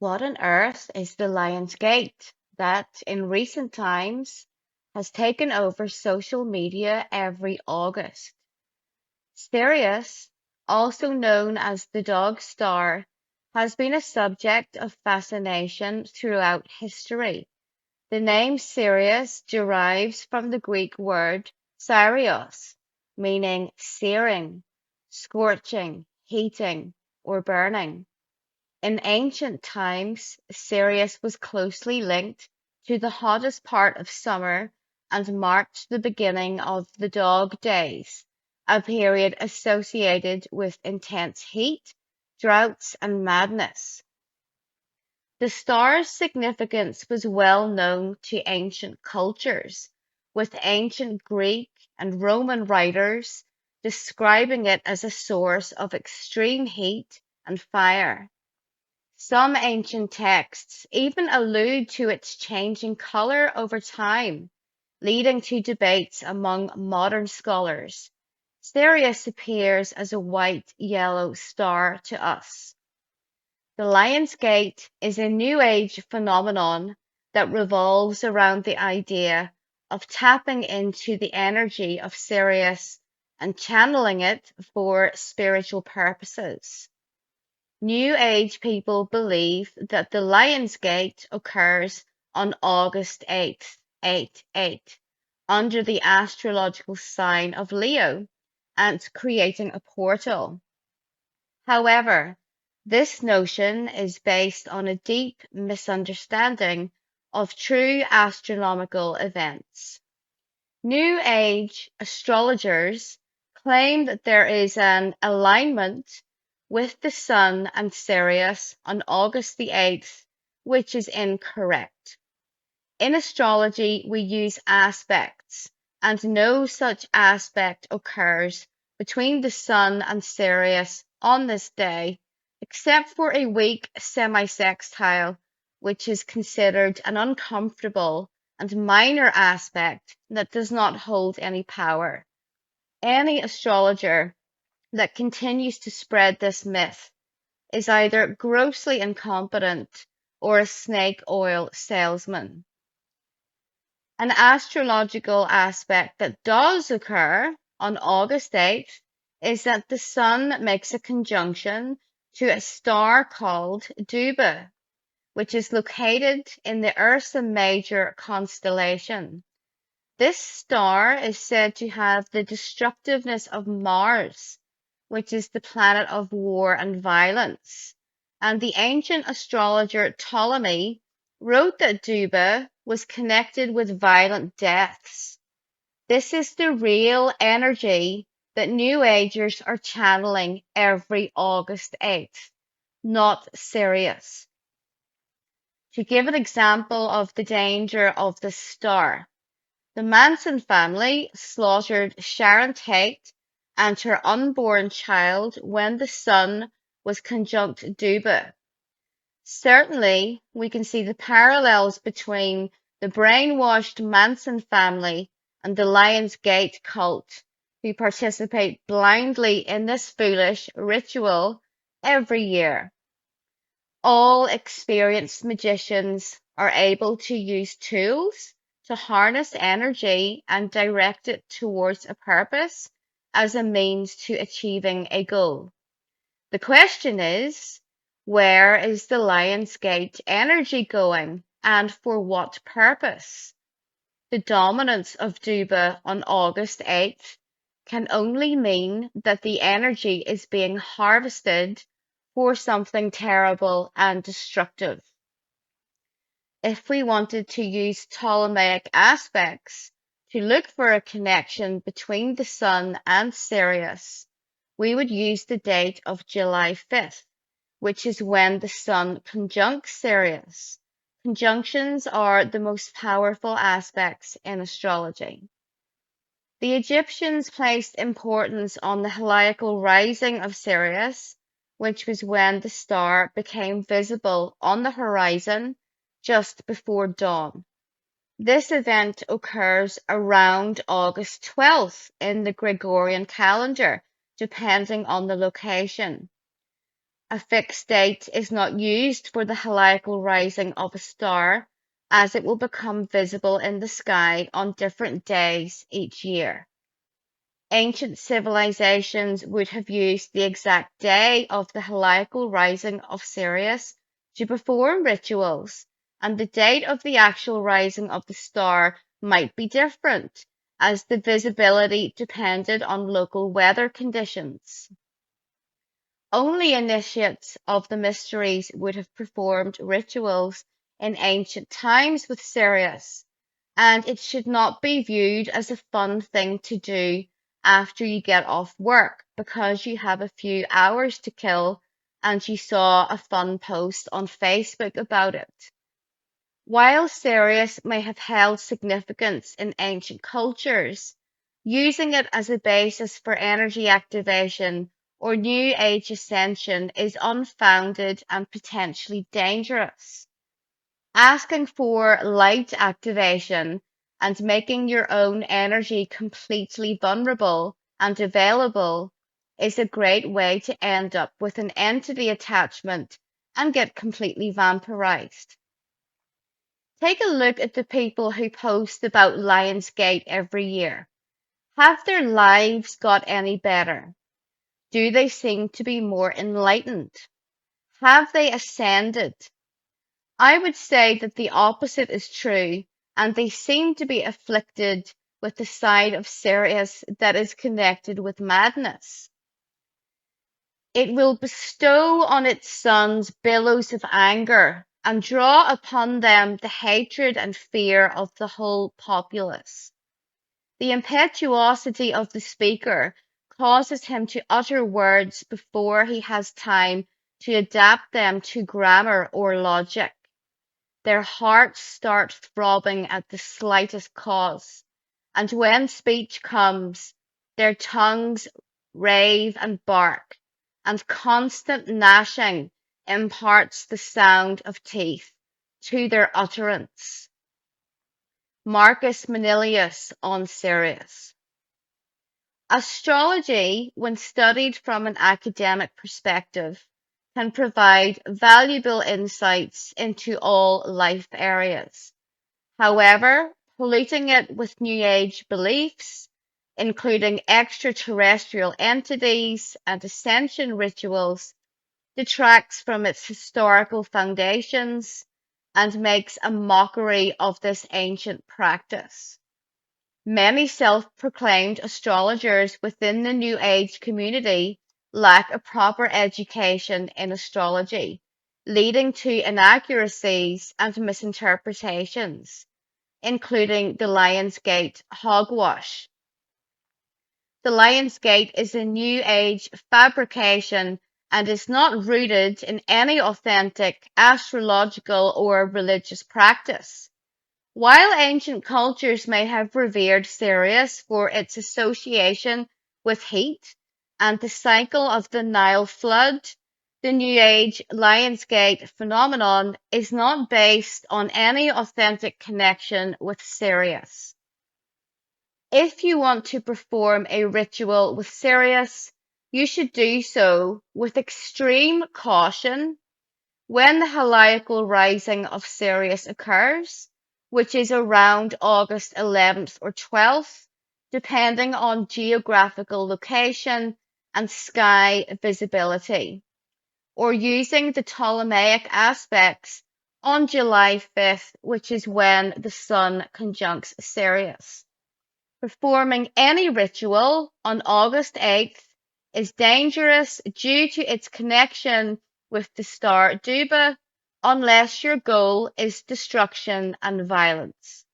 What on earth is the Lion's Gate that, in recent times, has taken over social media every August? Sirius, also known as the Dog Star, has been a subject of fascination throughout history. The name Sirius derives from the Greek word "Syrios", meaning searing, scorching, heating, or burning. In ancient times, Sirius was closely linked to the hottest part of summer and marked the beginning of the dog days, a period associated with intense heat, droughts, and madness. The star's significance was well known to ancient cultures, with ancient Greek and Roman writers describing it as a source of extreme heat and fire. Some ancient texts even allude to its changing color over time, leading to debates among modern scholars. Sirius appears as a white-yellow star to us. The Lion's Gate is a New Age phenomenon that revolves around the idea of tapping into the energy of Sirius and channeling it for spiritual purposes. New Age people believe that the Lion's Gate occurs on August 8th, 8/8, under the astrological sign of Leo and creating a portal. However, this notion is based on a deep misunderstanding of true astronomical events. New Age astrologers claim that there is an alignment with the Sun and Sirius on August the 8th, which is incorrect. In astrology, we use aspects, and no such aspect occurs between the Sun and Sirius on this day, except for a weak semi-sextile, which is considered an uncomfortable and minor aspect that does not hold any power. Any astrologer that continues to spread this myth is either grossly incompetent or a snake oil salesman. An astrological aspect that does occur on August 8th is that the Sun makes a conjunction to a star called Duba, which is located in the Ursa Major constellation. This star is said to have the destructiveness of Mars, which is the planet of war and violence. And the ancient astrologer Ptolemy wrote that Duba was connected with violent deaths. This is the real energy that New Agers are channeling every August 8th, not Sirius. To give an example of the danger of the star, the Manson family slaughtered Sharon Tate and her unborn child when the Sun was conjunct Duba. Certainly, we can see the parallels between the brainwashed Manson family and the Lion's Gate cult, who participate blindly in this foolish ritual every year. All experienced magicians are able to use tools to harness energy and direct it towards a purpose as a means to achieving a goal. The question is, where is the Lionsgate energy going and for what purpose? The dominance of Duba on August 8th can only mean that the energy is being harvested for something terrible and destructive. If we wanted to use Ptolemaic aspects to look for a connection between the Sun and Sirius, we would use the date of July 5th, which is when the Sun conjuncts Sirius. Conjunctions are the most powerful aspects in astrology. The Egyptians placed importance on the heliacal rising of Sirius, which was when the star became visible on the horizon just before dawn. This event occurs around August 12th in the Gregorian calendar, depending on the location. A fixed date is not used for the heliacal rising of a star, as it will become visible in the sky on different days each year. Ancient civilizations would have used the exact day of the heliacal rising of Sirius to perform rituals, and the date of the actual rising of the star might be different, as the visibility depended on local weather conditions. Only initiates of the mysteries would have performed rituals in ancient times with Sirius, and it should not be viewed as a fun thing to do after you get off work because you have a few hours to kill and you saw a fun post on Facebook about it. While Sirius may have held significance in ancient cultures, using it as a basis for energy activation or New Age ascension is unfounded and potentially dangerous. Asking for light activation and making your own energy completely vulnerable and available is a great way to end up with an entity attachment and get completely vampirized. Take a look at the people who post about Lionsgate every year. Have their lives got any better? Do they seem to be more enlightened? Have they ascended? I would say that the opposite is true, and they seem to be afflicted with the side of Sirius that is connected with madness. It will bestow on its sons billows of anger and draw upon them the hatred and fear of the whole populace. The impetuosity of the speaker causes him to utter words before he has time to adapt them to grammar or logic. Their hearts start throbbing at the slightest cause, and when speech comes, their tongues rave and bark, and constant gnashing imparts the sound of teeth to their utterance. Marcus Manilius on Sirius. Astrology, when studied from an academic perspective, can provide valuable insights into all life areas. However, polluting it with New Age beliefs, including extraterrestrial entities and ascension rituals, detracts from its historical foundations and makes a mockery of this ancient practice. Many self-proclaimed astrologers within the New Age community lack a proper education in astrology, leading to inaccuracies and misinterpretations, including the Lionsgate hogwash. The Lionsgate is a New Age fabrication and is not rooted in any authentic astrological or religious practice. While ancient cultures may have revered Sirius for its association with heat and the cycle of the Nile flood, the New Age Lionsgate phenomenon is not based on any authentic connection with Sirius. If you want to perform a ritual with Sirius, you should do so with extreme caution when the heliacal rising of Sirius occurs, which is around August 11th or 12th, depending on geographical location and sky visibility, or using the Ptolemaic aspects on July 5th, which is when the Sun conjuncts Sirius. Performing any ritual on August 8th is dangerous due to its connection with the star Duba, unless your goal is destruction and violence.